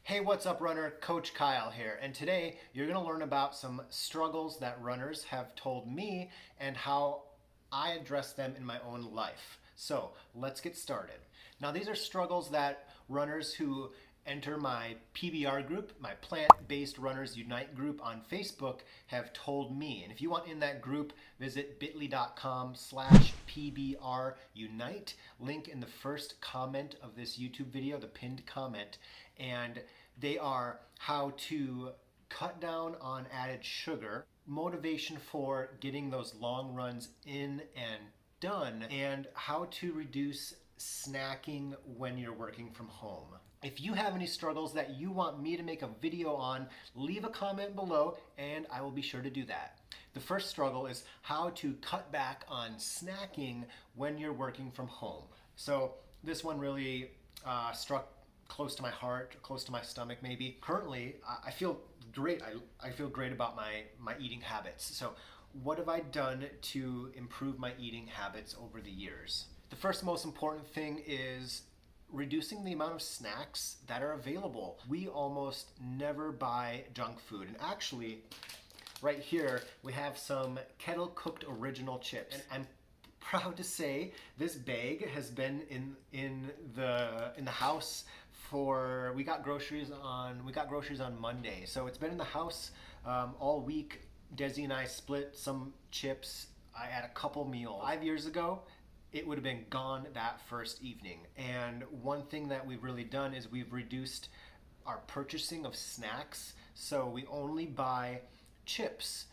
Hey, what's up, runner? Coach Kyle here, and today you're going to learn about some struggles that runners have told me and how I address them in my own life. So let's get started. Now, these are struggles that runners who enter my PBR group, my Plant-Based Runners Unite group on Facebook, have told me. And if you want in that group, visit bit.ly.com/PBR Unite. Link in the first comment of this YouTube video, the pinned comment. And they are how to cut down on added sugar, motivation for getting those long runs in and done, and how to reduce snacking when you're working from home. If you have any struggles that you want me to make a video on, leave a comment below and I will be sure to do that. The first struggle is how to cut back on snacking when you're working from home. So this one really struck close to my heart, close to my stomach maybe. Currently, I feel great. I feel great about my eating habits. So what have I done to improve my eating habits over the years? The first most important thing is reducing the amount of snacks that are available. We almost never buy junk food. And actually, right here, we have some kettle cooked original chips. And I'm proud to say this bag has been in the house for, we got groceries on Monday. So it's been in the house all week. Desi and I split some chips. I had a couple meals. 5 years ago, it would have been gone that first evening. And one thing that we've really done is we've reduced our purchasing of snacks. So we only buy chips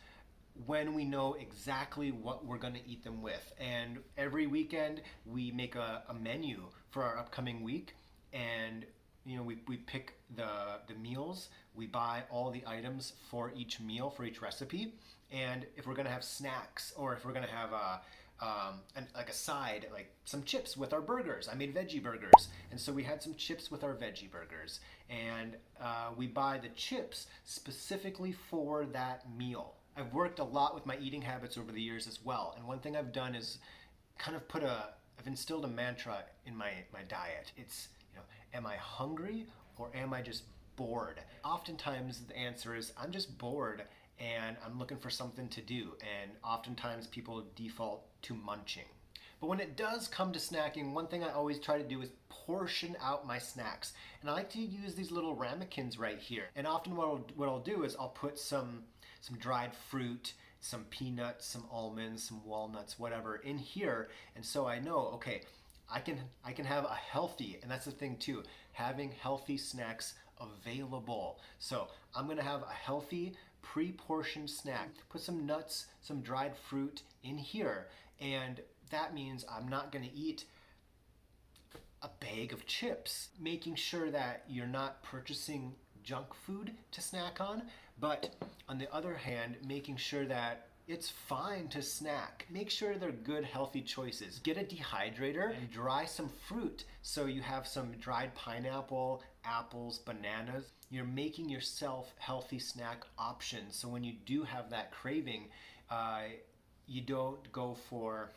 when we know exactly what we're gonna eat them with. And every weekend we make a menu for our upcoming week, and we pick the meals, we buy all the items for each meal, for each recipe. And if we're gonna have snacks, or if we're gonna have like a side, like some chips with our burgers. I made veggie burgers, and so we had some chips with our veggie burgers. And we buy the chips specifically for that meal. I've worked a lot with my eating habits over the years as well. And one thing I've done is kind of I've instilled a mantra in my diet. It's, am I hungry or am I just bored? Oftentimes the answer is I'm just bored and I'm looking for something to do. And oftentimes people default to munching. But when it does come to snacking, one thing I always try to do is portion out my snacks. And I like to use these little ramekins right here. And often what I'll do is I'll put some dried fruit, some peanuts, some almonds, some walnuts, whatever in here. And so I know, okay, I can have a healthy, and that's the thing too, having healthy snacks available. So I'm gonna have a healthy pre-portioned snack. Put some nuts, some dried fruit in here, and that means I'm not gonna eat a bag of chips. Making sure that you're not purchasing junk food to snack on, but on the other hand, making sure that it's fine to snack. Make sure they're good, healthy choices. Get a dehydrator and dry some fruit. So you have some dried pineapple, apples, bananas. You're making yourself healthy snack options. So when you do have that craving, you don't go for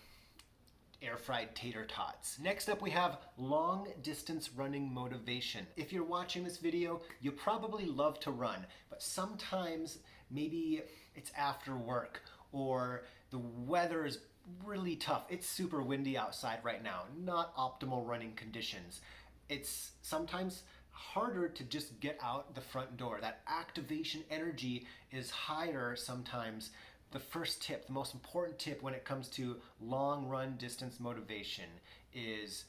air-fried tater tots. Next up, we have long distance running motivation. If you're watching this video, you probably love to run, but sometimes maybe it's after work or the weather is really tough. It's super windy outside right now, not optimal running conditions. It's sometimes harder to just get out the front door. That activation energy is higher sometimes. The first tip, the most important tip when it comes to long run distance motivation is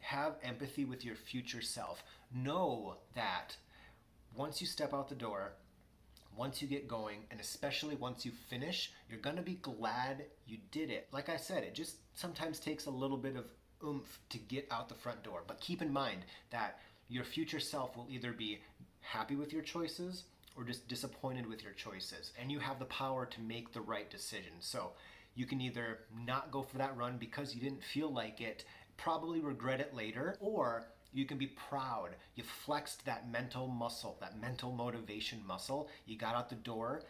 have empathy with your future self. Know that once you step out the door, once you get going, and especially once you finish, you're gonna be glad you did it. Like I said, it just sometimes takes a little bit of oomph to get out the front door. But keep in mind that your future self will either be happy with your choices or just disappointed with your choices. And you have the power to make the right decision. So you can either not go for that run because you didn't feel like it, probably regret it later, or you can be proud. You flexed that mental muscle, that mental motivation muscle. You got out the door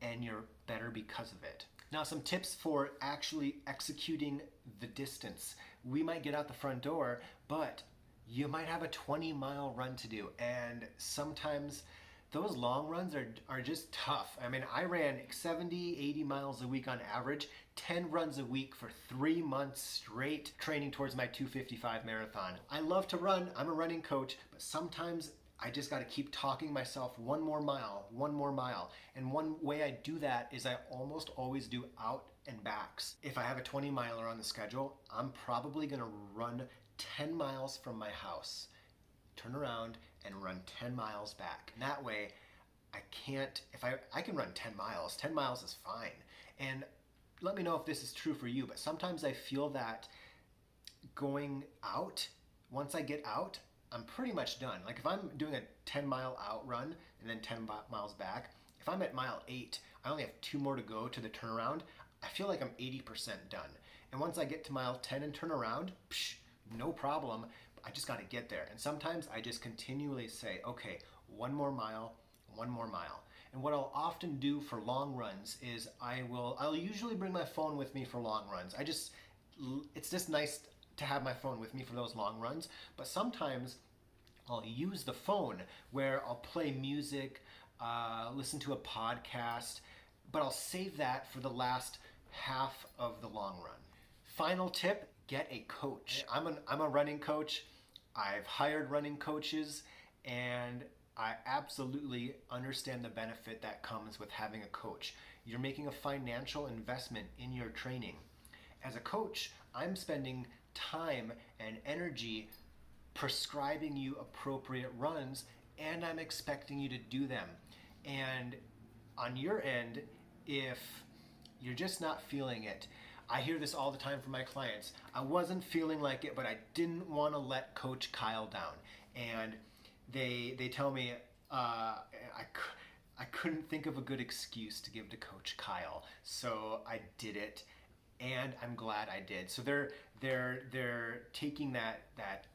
and you're better because of it. Now, some tips for actually executing the distance. We might get out the front door, but you might have a 20-mile run to do. And sometimes those long runs are just tough. I mean, I ran 70, 80 miles a week on average, 10 runs a week for 3 months straight, training towards my 2:55 marathon. I love to run, I'm a running coach, but sometimes I just got to keep talking myself one more mile, one more mile. And one way I do that is I almost always do out and backs. If I have a 20 miler on the schedule, I'm probably going to run 10 miles from my house, turn around and run 10 miles back. And that way I can't, if I can run 10 miles, 10 miles is fine. And let me know if this is true for you, but sometimes I feel that going out, once I get out, I'm pretty much done. Like if I'm doing a 10-mile out run and then 10 miles back, if I'm at mile 8, I only have 2 more to go to the turnaround, I feel like I'm 80% done. And once I get to mile 10 and turn around, no problem, I just got to get there. And sometimes I just continually say, okay, one more mile, one more mile. And what I'll often do for long runs is I'll usually bring my phone with me for long runs. It's just nice to have my phone with me for those long runs, but sometimes I'll use the phone where I'll play music, listen to a podcast, but I'll save that for the last half of the long run. Final tip, get a coach. I'm a running coach. I've hired running coaches, and I absolutely understand the benefit that comes with having a coach. You're making a financial investment in your training. As a coach, I'm spending time and energy prescribing you appropriate runs, and I'm expecting you to do them. And on your end, if you're just not feeling it, I hear this all the time from my clients. I wasn't feeling like it, but I didn't want to let Coach Kyle down. And they tell me I couldn't think of a good excuse to give to Coach Kyle, so I did it, and I'm glad I did. So they're taking that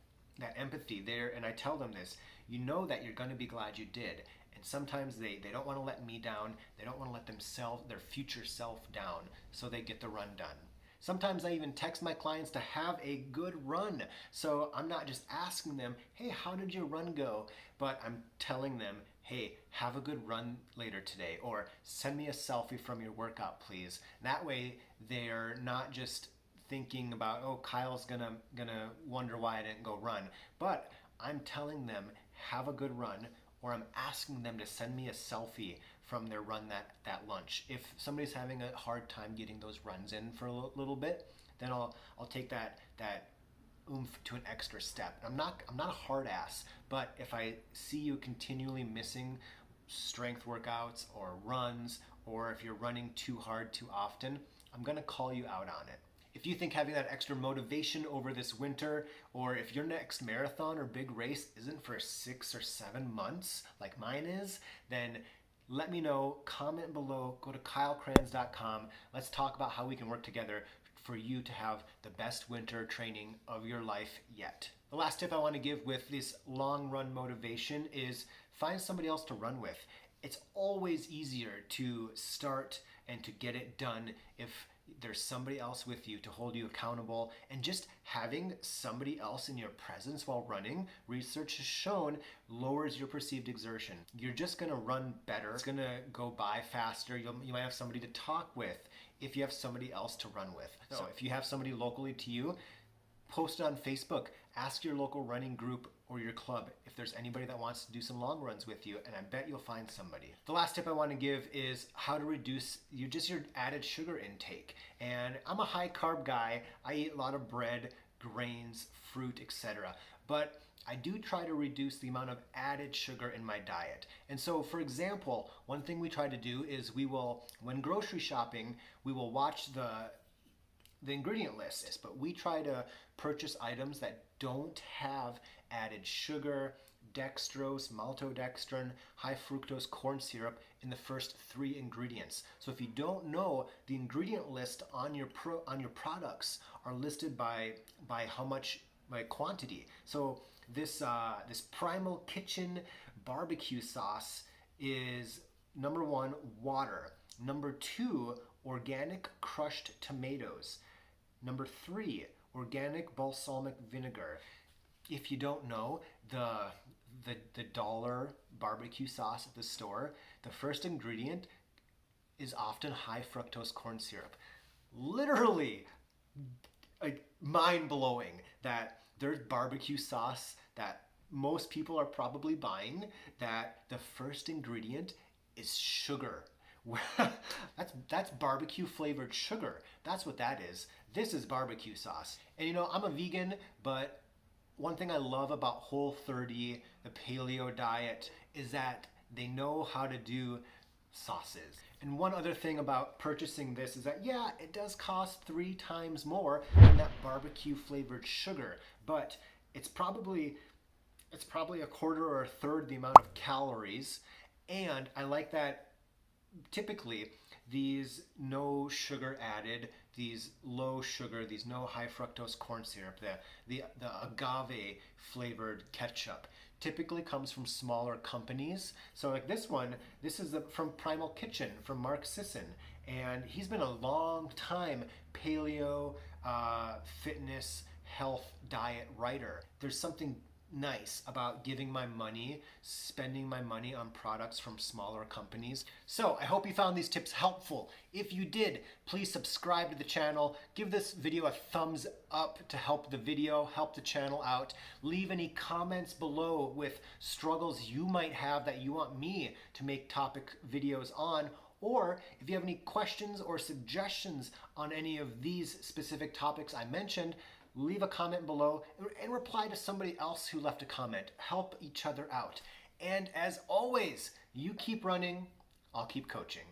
empathy there, and I tell them this. You know that you're going to be glad you did. And sometimes they don't want to let me down. They don't want to let their future self down, so they get the run done. Sometimes I even text my clients to have a good run. So I'm not just asking them, hey, how did your run go? But I'm telling them, hey, have a good run later today, or send me a selfie from your workout, please. That way they're not just thinking about, oh, Kyle's gonna wonder why I didn't go run. But I'm telling them, have a good run, or I'm asking them to send me a selfie from their run that lunch. If somebody's having a hard time getting those runs in for a little bit, then I'll take that oomph to an extra step. I'm not a hard ass, but if I see you continually missing strength workouts or runs, or if you're running too hard too often, I'm gonna call you out on it. If you think having that extra motivation over this winter, or if your next marathon or big race isn't for 6 or 7 months like mine is, then let me know, comment below, go to kylekranz.com. Let's talk about how we can work together for you to have the best winter training of your life yet. The last tip I want to give with this long run motivation is find somebody else to run with. It's always easier to start and to get it done if there's somebody else with you to hold you accountable, and just having somebody else in your presence while running, research has shown, lowers your perceived exertion. You're just gonna run better. It's gonna go by faster. You might have somebody to talk with if you have somebody else to run with. So if you have somebody locally to you, post it on Facebook. Ask your local running group or your club if there's anybody that wants to do some long runs with you, and I bet you'll find somebody. The last tip I want to give is how to reduce your added sugar intake. And I'm a high carb guy. I eat a lot of bread, grains, fruit, etc. But I do try to reduce the amount of added sugar in my diet. And so, for example, one thing we try to do is when grocery shopping, we will watch the ingredient list, but we try to purchase items that don't have added sugar, dextrose, maltodextrin, high fructose corn syrup in the first 3 ingredients. So if you don't know, the ingredient list on your products are listed by how much, by quantity. So this Primal Kitchen barbecue sauce is number 1, water. Number 2, organic crushed tomatoes. Number 3, organic balsamic vinegar. if you don't know, the dollar barbecue sauce at the store, the first ingredient is often high fructose corn syrup. Literally, like, mind-blowing that there's barbecue sauce that most people are probably buying that the first ingredient is sugar. That's barbecue flavored sugar. That's what that is. This is barbecue sauce. And you know, I'm a vegan, but one thing I love about Whole30, the paleo diet, is that they know how to do sauces. And one other thing about purchasing this is that, yeah, it does cost 3 times more than that barbecue flavored sugar, but it's probably a quarter or a third the amount of calories. And I like that typically these no sugar added, these low sugar, these no high fructose corn syrup, the agave flavored ketchup typically comes from smaller companies. So like this one, this is from Primal Kitchen, from Mark Sisson, and he's been a long time paleo, fitness, health, diet writer. There's something nice about giving my money, spending my money on products from smaller companies. So I hope you found these tips helpful. If you did, please subscribe to the channel, give this video a thumbs up to help the video, help the channel out. Leave any comments below with struggles you might have that you want me to make topic videos on. Or if you have any questions or suggestions on any of these specific topics I mentioned, leave a comment below and reply to somebody else who left a comment. Help each other out. And as always, you keep running, I'll keep coaching.